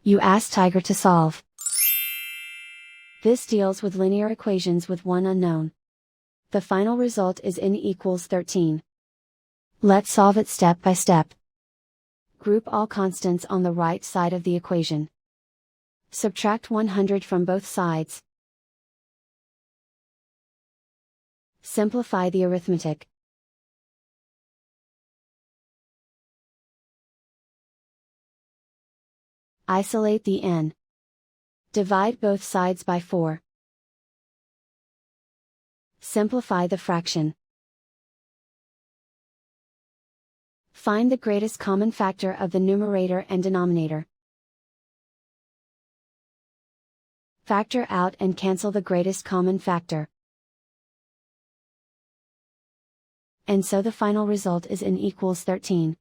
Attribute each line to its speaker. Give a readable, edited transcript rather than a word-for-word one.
Speaker 1: You ask Tiger to solve. This deals with linear equations with one unknown. The final result is n equals 13. Let's solve it step by step. Group all constants on the right side of the equation. Subtract 100 from both sides. Simplify the arithmetic. Isolate the n. Divide both sides by 4. Simplify the fraction. Find the greatest common factor of the numerator and denominator. Factor out and cancel the greatest common factor. And so the final result is n equals 13.